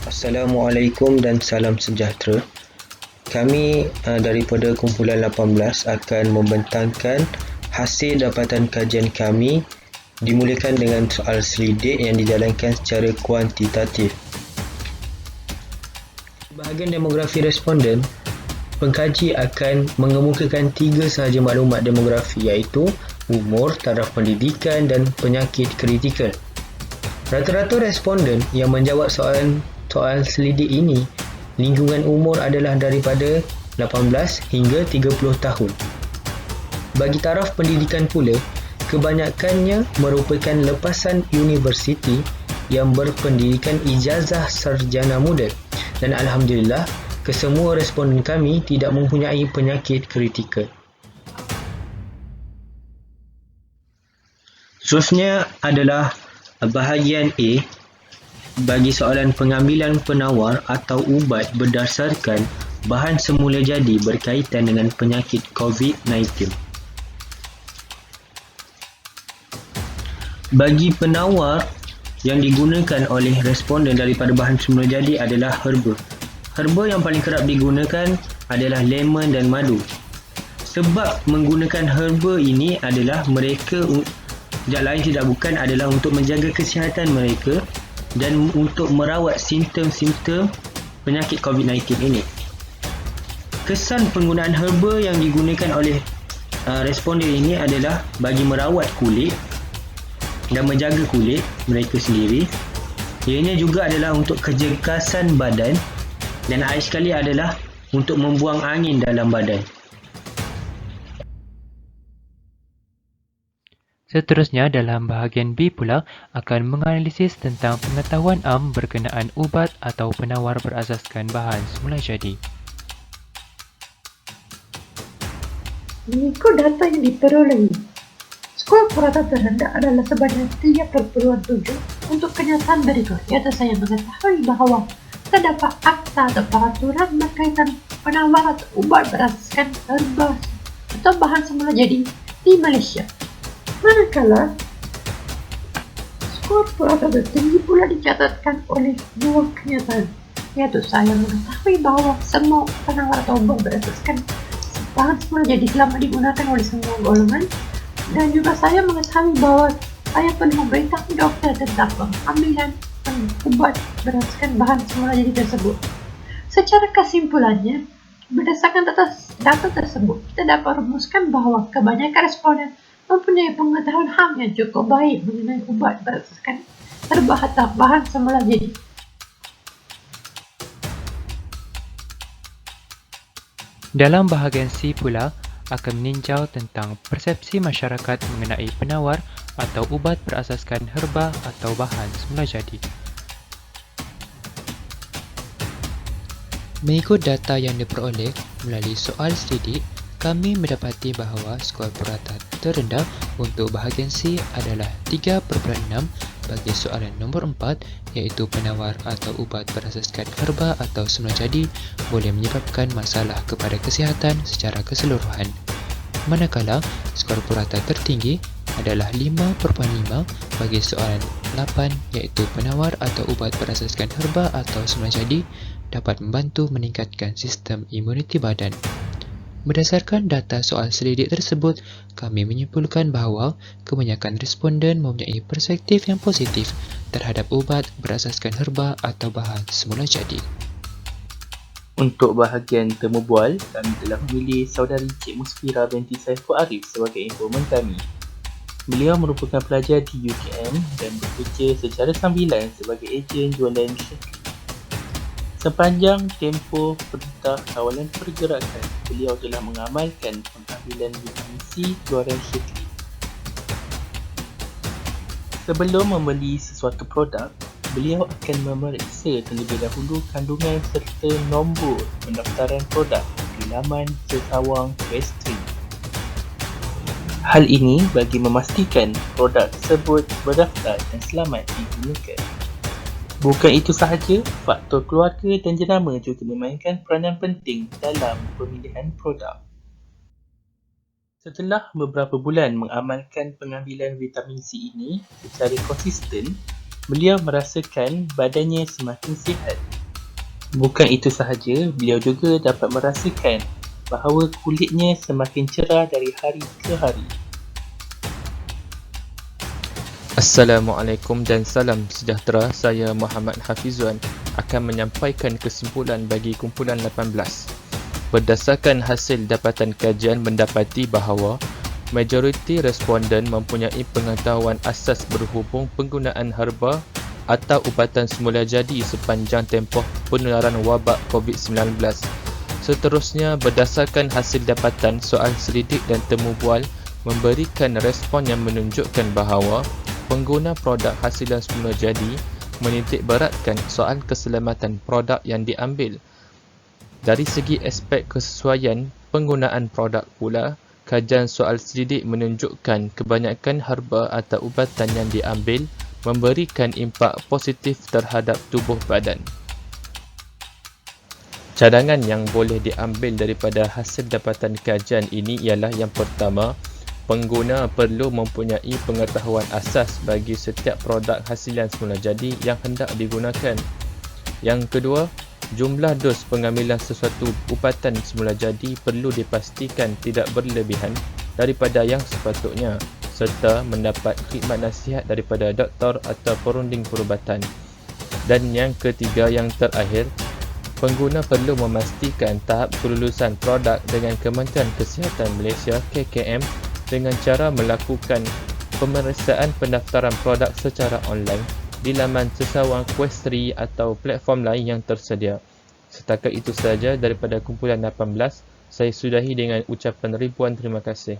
Assalamualaikum dan salam sejahtera. Kami daripada kumpulan 18 akan membentangkan hasil dapatan kajian kami dimulakan dengan soal selidik yang dijalankan secara kuantitatif. Bahagian demografi responden, pengkaji akan mengemukakan 3 sahaja maklumat demografi iaitu umur, taraf pendidikan dan penyakit kritikal. Rata-rata responden yang menjawab soal selidik ini, lingkungan umur adalah daripada 18 hingga 30 tahun. Bagi taraf pendidikan pula, kebanyakannya merupakan lepasan universiti yang berpendidikan ijazah sarjana muda dan alhamdulillah kesemua responden kami tidak mempunyai penyakit kritikal. Seterusnya adalah bahagian A bagi soalan pengambilan penawar atau ubat berdasarkan bahan semula jadi berkaitan dengan penyakit COVID-19. Bagi penawar yang digunakan oleh responden daripada bahan semula jadi adalah herba. Herba yang paling kerap digunakan adalah lemon dan madu. Sebab menggunakan herba ini adalah mereka lain tidak bukan adalah untuk menjaga kesihatan mereka dan untuk merawat simptom-simptom penyakit COVID-19 ini. Kesan penggunaan herba yang digunakan oleh responden ini adalah bagi merawat kulit dan menjaga kulit mereka sendiri. Ianya juga adalah untuk kejekasan badan dan akhir sekali adalah untuk membuang angin dalam badan. Seterusnya dalam bahagian B pula akan menganalisis tentang pengetahuan am berkenaan ubat atau penawar berasaskan bahan semula jadi. Mengikut data yang diperolehi, skor purata terendah adalah sebanyak 3.7 untuk kenyataan berikut. Iaitu saya mengetahui bahawa terdapat akta atau peraturan berkaitan penawar atau ubat berasaskan herba atau bahan semula jadi di Malaysia. Manakala skor purata tertinggi pula dicatatkan oleh 2 kenyataan, iaitu saya mengetahui bahawa semua penawar atau ubat berasaskan bahan semula jadi telah digunakan oleh semua golongan, dan juga saya mengetahui bahawa saya perlu memberitahu doktor tentang pengambilan ubat berasaskan bahan semula jadi tersebut. Secara kesimpulannya, berdasarkan data tersebut, kita dapat rumuskan bahawa kebanyakan responden mempunyai pengetahuan ham yang cukup baik mengenai ubat berasaskan herba atau bahan semula jadi. Dalam bahagian C pula akan meninjau tentang persepsi masyarakat mengenai penawar atau ubat berasaskan herba atau bahan semula jadi. Mengikut data yang diperoleh melalui soal selidik, kami mendapati bahawa skor purata terendah untuk bahagian C adalah 3.6 bagi soalan nombor 4 iaitu penawar atau ubat berasaskan herba atau semula jadi boleh menyebabkan masalah kepada kesihatan secara keseluruhan. Manakala skor purata tertinggi adalah 5.5 bagi soalan 8 iaitu penawar atau ubat berasaskan herba atau semula jadi dapat membantu meningkatkan sistem imuniti badan. Berdasarkan data soal selidik tersebut, kami menyimpulkan bahawa kebanyakan responden mempunyai perspektif yang positif terhadap ubat berasaskan herba atau bahan semula jadi. Untuk bahagian temu bual, kami telah memilih saudari Cik Musfira binti Saiful Arif sebagai informan kami. Beliau merupakan pelajar di UKM dan bekerja secara sambilan sebagai ejen jualan Shaklee. Sepanjang tempoh Perintah Kawalan Pergerakan, beliau telah mengamalkan pengambilan vitamin C keluaran Shaklee. Sebelum membeli sesuatu produk, beliau akan memeriksa terlebih dahulu kandungan serta nombor pendaftaran produk di laman sesawang Westring. Hal ini bagi memastikan produk tersebut berdaftar dan selamat digunakan. Bukan itu sahaja, faktor keluarga dan jenama juga memainkan peranan penting dalam pemilihan produk. Setelah beberapa bulan mengamalkan pengambilan vitamin C ini secara konsisten, beliau merasakan badannya semakin sihat. Bukan itu sahaja, beliau juga dapat merasakan bahawa kulitnya semakin cerah dari hari ke hari. Assalamualaikum dan salam sejahtera. Saya Muhammad Hafizuan akan menyampaikan kesimpulan bagi kumpulan 18. Berdasarkan hasil dapatan kajian mendapati bahawa majoriti responden mempunyai pengetahuan asas berhubung penggunaan herba atau ubatan semula jadi sepanjang tempoh penularan wabak COVID-19. Seterusnya, berdasarkan hasil dapatan, soal selidik dan temu bual memberikan respon yang menunjukkan bahawa pengguna produk hasilan semula jadi menitik beratkan soal keselamatan produk yang diambil. Dari segi aspek kesesuaian penggunaan produk pula, kajian soal selidik menunjukkan kebanyakan herba atau ubatan yang diambil memberikan impak positif terhadap tubuh badan. Cadangan yang boleh diambil daripada hasil dapatan kajian ini ialah yang pertama, pengguna perlu mempunyai pengetahuan asas bagi setiap produk hasilan semula jadi yang hendak digunakan. Yang kedua, jumlah dos pengambilan sesuatu ubatan semula jadi perlu dipastikan tidak berlebihan daripada yang sepatutnya, serta mendapat khidmat nasihat daripada doktor atau perunding perubatan. Dan yang ketiga, yang terakhir, pengguna perlu memastikan tahap kelulusan produk dengan Kementerian Kesihatan Malaysia KKM dengan cara melakukan pemeriksaan pendaftaran produk secara online di laman sesawang Questry atau platform lain yang tersedia. Setakat itu sahaja daripada kumpulan 18. Saya sudahi dengan ucapan ribuan terima kasih.